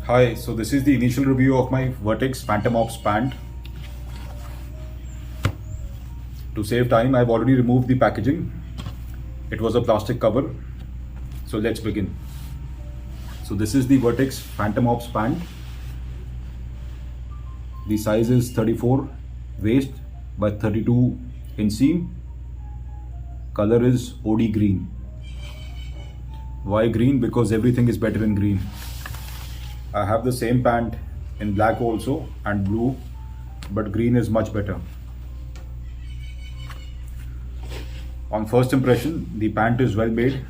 Hi, so this is the initial review of my Vertex Phantom Ops pant. To save time, I've already removed the packaging. It was a plastic cover. So let's begin. So this is the Vertex Phantom Ops pant. The size is 34 waist by 32 inseam. Color is OD green. Why green? Because everything is better in green. I have the same pant in black also and blue, but green is much better. On first impression, the pant is well made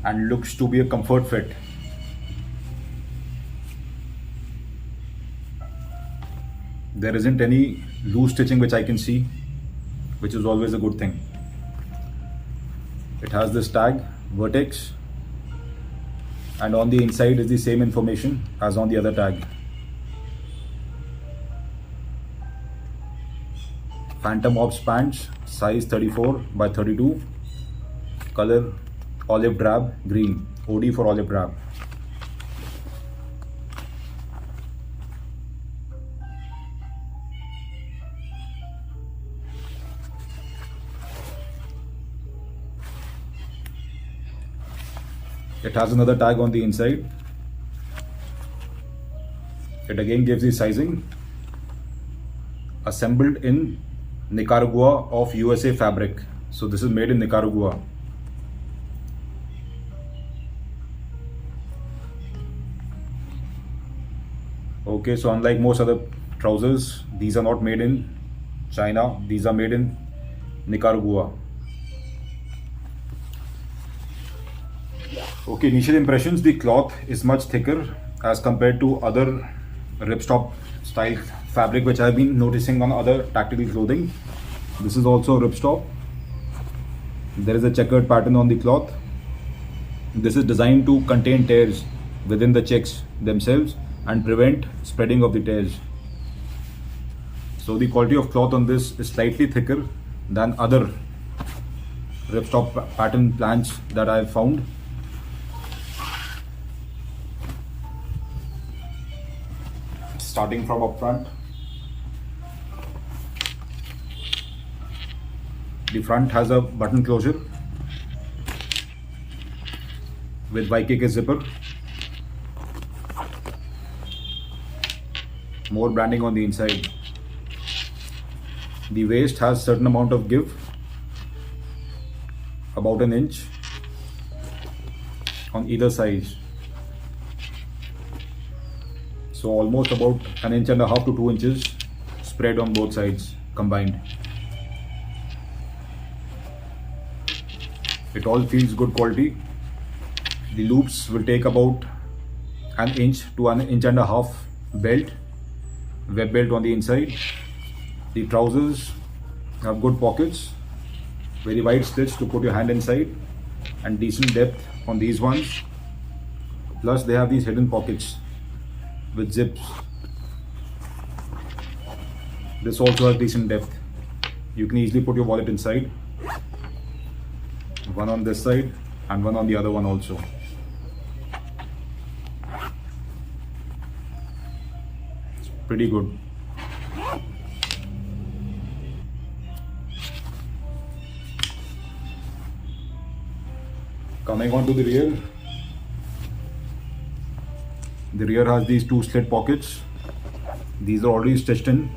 and looks to be a comfort fit. There isn't any loose stitching which I can see, which is always a good thing. It has this tag, Vertex, and on the inside is the same information as on the other tag. Phantom Ops pants, size 34 by 32, color olive drab green, OD for olive drab. It has another tag on the inside. It again gives the sizing. Assembled in Nicaragua of USA fabric. So this is made in Nicaragua. Okay, so unlike most other trousers, these are not made in China. These are made in Nicaragua. Okay, initial impressions, the cloth is much thicker as compared to other ripstop style fabric which I've been noticing on other tactical clothing. This is also a ripstop. There is a checkered pattern on the cloth. This is designed to contain tears within the checks themselves and prevent spreading of the tears. So the quality of cloth on this is slightly thicker than other ripstop pattern plants that I've found. Starting from up front, the front has a button closure with YKK zipper, more branding on the inside. The waist has certain amount of give, about an inch on either side. So almost about an inch and a half to 2 inches spread on both sides combined. It all feels good quality. The loops will take about an inch to an inch and a half belt, web belt on the inside. The trousers have good pockets, very wide slits to put your hand inside, and decent depth on these ones. Plus they have these hidden pockets with zips. This also has decent depth. You can easily put your wallet inside. One on this side and one on the other one also. It's pretty good. Coming on to the rear. The rear has these two slit pockets. These are already stitched in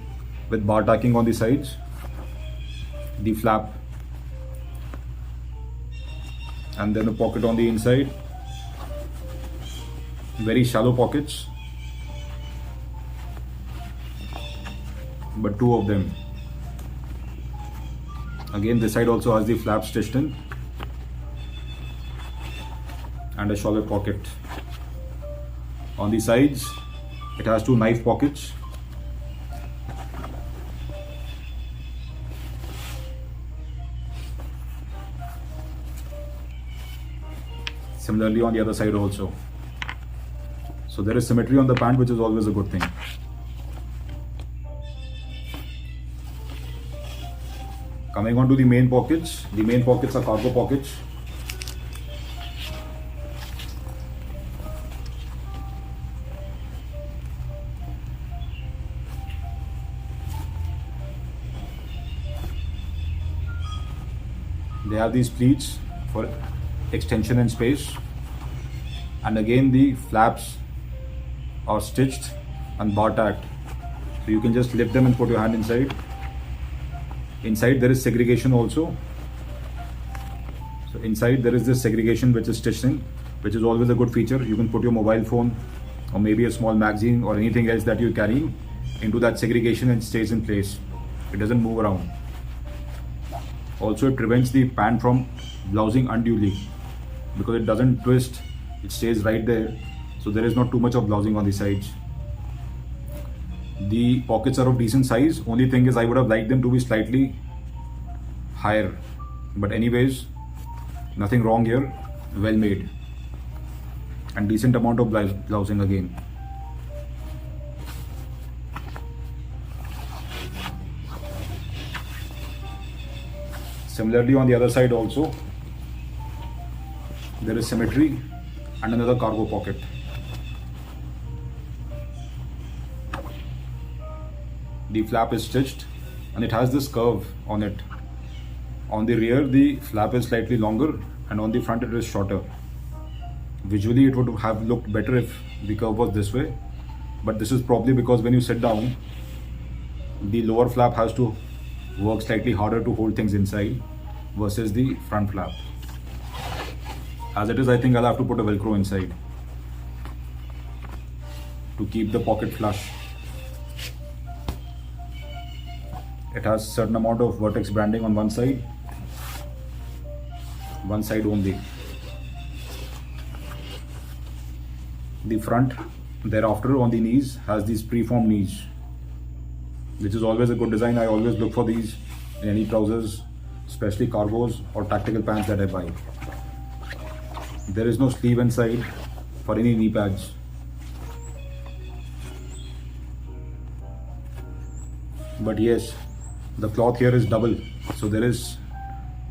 with bar tacking on the sides. The flap and then the pocket on the inside. Very shallow pockets, but two of them. Again, this side also has the flap stitched in and a shallow pocket. On the sides, it has two knife pockets. Similarly on the other side also. So there is symmetry on the pant, which is always a good thing. Coming on to the main pockets are cargo pockets. They have these pleats for extension and space, and again the flaps are stitched and bar tacked, so you can just lift them and put your hand inside. Inside there is segregation also. So inside there is this segregation which is stitched in, which is always a good feature. You can put your mobile phone or maybe a small magazine or anything else that you're carrying into that segregation and stays in place. It doesn't move around. Also, it prevents the pant from blousing unduly because it doesn't twist, it stays right there, so there is not too much of blousing on the sides. The pockets are of decent size. Only thing is I would have liked them to be slightly higher, but anyways, nothing wrong here. Well made and decent amount of blousing again. Similarly on the other side also there is symmetry and another cargo pocket. The flap is stitched and it has this curve on it. On the rear the flap is slightly longer and on the front it is shorter. Visually it would have looked better if the curve was this way, but this is probably because when you sit down the lower flap has to work slightly harder to hold things inside versus the front flap. As it is, I think I'll have to put a velcro inside to keep the pocket flush. It has certain amount of vertex branding on one side only. The front thereafter on the knees has these preformed knees, which is always a good design. I always look for these in any trousers, especially cargos or tactical pants that I buy. There is no sleeve inside for any knee pads. But yes, the cloth here is double, so there is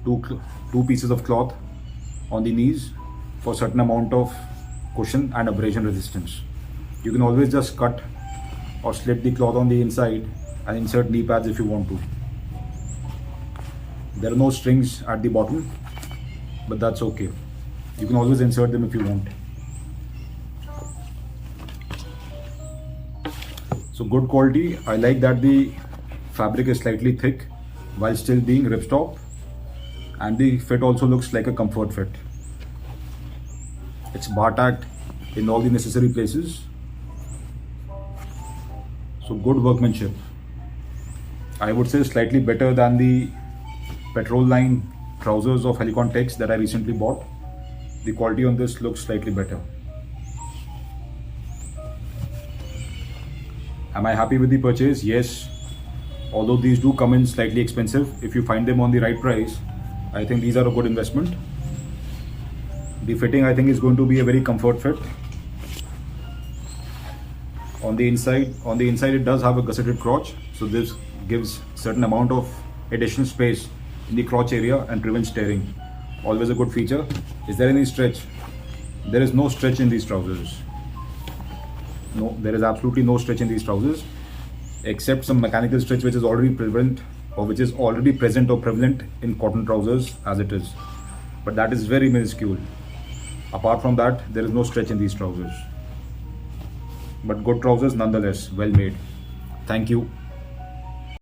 two pieces of cloth on the knees for certain amount of cushion and abrasion resistance. You can always just cut or slit the cloth on the inside and insert knee pads if you want to. There are no strings at the bottom, but that's okay. You can always insert them if you want. So good quality. I like that the fabric is slightly thick while still being ripstop, and the fit also looks like a comfort fit. It's bar tacked in all the necessary places. So good workmanship. I would say slightly better than the petrol line trousers of Helicon Tex that I recently bought. The quality on this looks slightly better. Am I happy with the purchase? Yes. Although these do come in slightly expensive, if you find them on the right price, I think these are a good investment. The fitting I think is going to be a very comfort fit. On the inside it does have a gusseted crotch, so this gives certain amount of additional space in the crotch area and prevents tearing. Always a good feature. Is there any stretch? There is no stretch in these trousers. No, there is absolutely no stretch in these trousers, except some mechanical stretch which is already prevalent or which is already present or prevalent in cotton trousers as it is. But that is very minuscule. Apart from that, there is no stretch in these trousers. But good trousers nonetheless, well made. Thank you.